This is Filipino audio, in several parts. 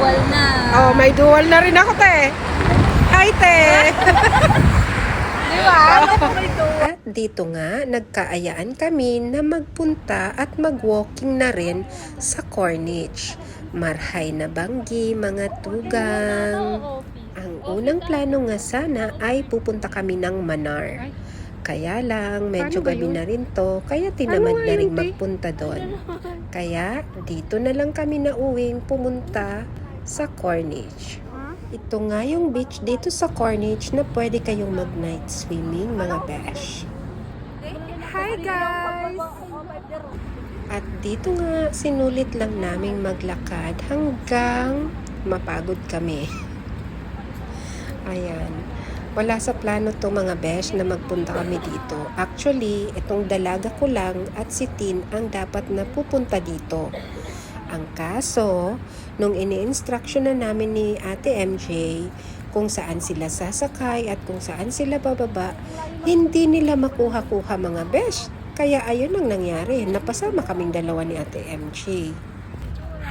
dual na. Oh, may dual na rin ako, te. Hi, te. Di ba? Ano po may dual? At dito nga, nagkaayaan kami na magpunta at mag-walking na rin sa Corniche. Marhay na Banggi, mga tugang. Ang unang plano nga sana ay pupunta kami ng Manar. Kaya lang, medyo Paano ba gabi yun? na rin to, kaya tinamad Ano nga na rin yun, te? magpunta doon. Kaya, dito na lang kami na uwing pumunta sa Corniche. Ito nga yung beach dito sa Corniche na pwede kayong mag-night swimming, mga besh. Hi guys! At dito nga, sinulit lang naming maglakad hanggang mapagod kami. Ayan. Wala sa plano to mga besh na magpunta kami dito. Actually, itong dalaga ko lang at si Tin ang dapat na pupunta dito. Ang kaso, nung ini-instruction na namin ni Ate MJ kung saan sila sasakay at kung saan sila bababa, hindi nila makuha-kuha mga besh. Kaya ayun ang nangyari. Napasama kaming dalawa ni Ate MJ.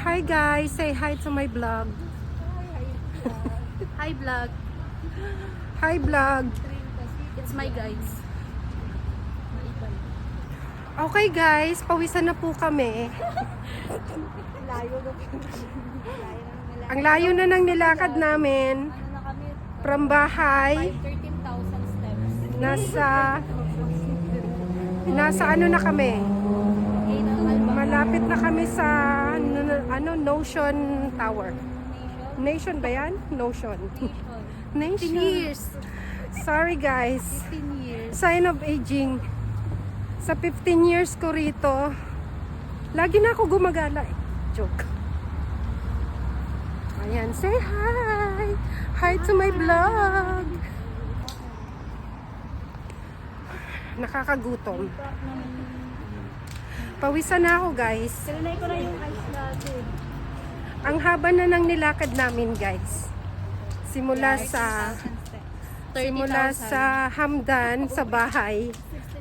Hi guys! Say hi to my vlog. Hi vlog. Hi vlog! It's my guys. Okay guys, pawisan na po kami. Ang layo na ng nilakad namin. Ano na kami? From bahay, 13,000 steps. nasa ano na kami. 8 ang Alba Malapit na kami sa Notion Tower. Nation ba yan? Notion. Nation. 15 years. Sorry guys. 15 years. Sign of aging. Sa 15 years ko rito, lagi na ako gumagala. Joke. Ayan, say hi! Hi to my vlog! Nakakagutom. Pawisan na ako guys. Sinanay ko na yung ice natin. Ang haba na ng nilakad namin guys. Simula sa Hamdan, sa bahay,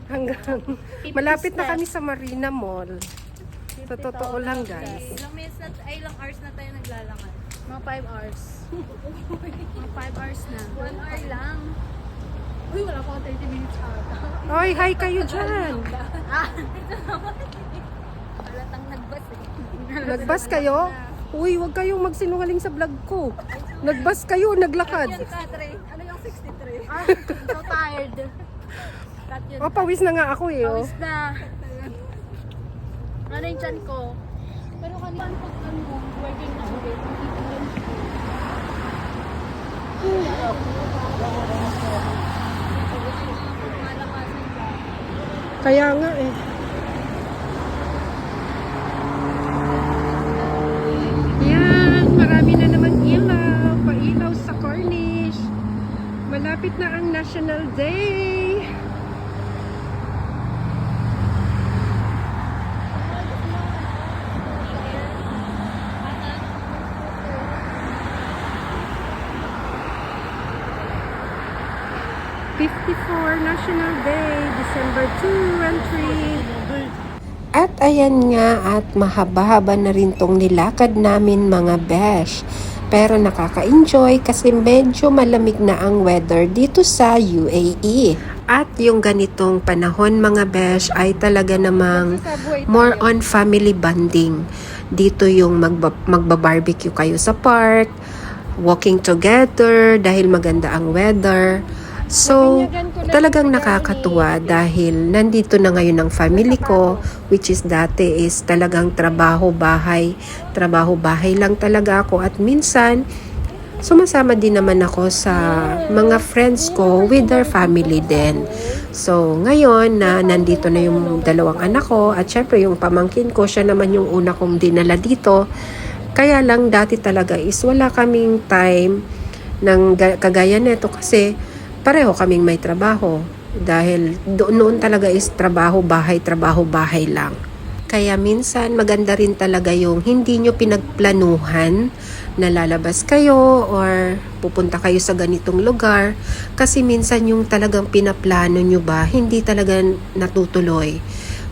hanggang malapit na kami sa Marina Mall. Sa totoo lang guys. Ilang minutes na, ay ilang hours na tayo naglalakad? Mga 5 hours. Mga 5 hours na. 1 hour lang. Uy, wala pa ako 30 minutes ata. Oy, hi kayo dyan. Ito naman. Halatang nagbas eh. Nagbas kayo? Uy, huwag kayong magsinungaling sa vlog ko. Nagbas kayo, naglakad. Yan, Katre. Ano yung 63? So tired. Cut yun. O, pawis na nga ako eh. Oh. Pawis na. Ano yung chan ko? Pero kanina pag working na ulit, Kaya nga eh. Yan, marami na naman ilaw. Pailaw sa Corniche. Malapit na ang National Day. National Day, December 2 and 3. At ayan nga, at mahaba-haba na rin tong nilakad namin mga besh. Pero nakaka-enjoy kasi medyo malamig na ang weather dito sa UAE. At yung ganitong panahon mga besh ay talaga namang more on family bonding. Dito yung magba-barbecue kayo sa park, walking together dahil maganda ang weather. So, talagang nakakatuwa dahil nandito na ngayon ang family ko, which is dati is talagang trabaho-bahay lang talaga ako, at minsan sumasama din naman ako sa mga friends ko with their family din. So, ngayon na nandito na yung dalawang anak ko at syempre yung pamangkin ko, siya naman yung una kong dinala dito. Kaya lang dati talaga is wala kaming time ng kagaya nito kasi pareho kaming may trabaho dahil noon talaga is trabaho-bahay lang. Kaya minsan maganda rin talaga yung hindi nyo pinagplanuhan na lalabas kayo or pupunta kayo sa ganitong lugar kasi minsan yung talagang pinaplano nyo ba hindi talaga natutuloy.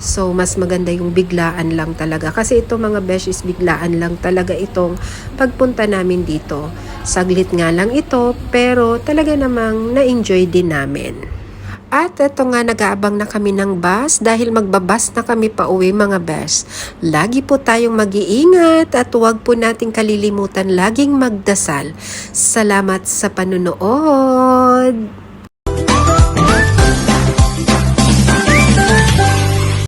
So, mas maganda yung biglaan lang talaga. Kasi ito mga besh is biglaan lang talaga itong pagpunta namin dito. Saglit nga lang ito, pero talaga namang na-enjoy din namin. At eto nga, nag-aabang na kami ng bus dahil magbabas na kami pa uwi mga besh. Lagi po tayong mag-iingat at huwag po nating kalilimutan laging magdasal. Salamat sa panunood!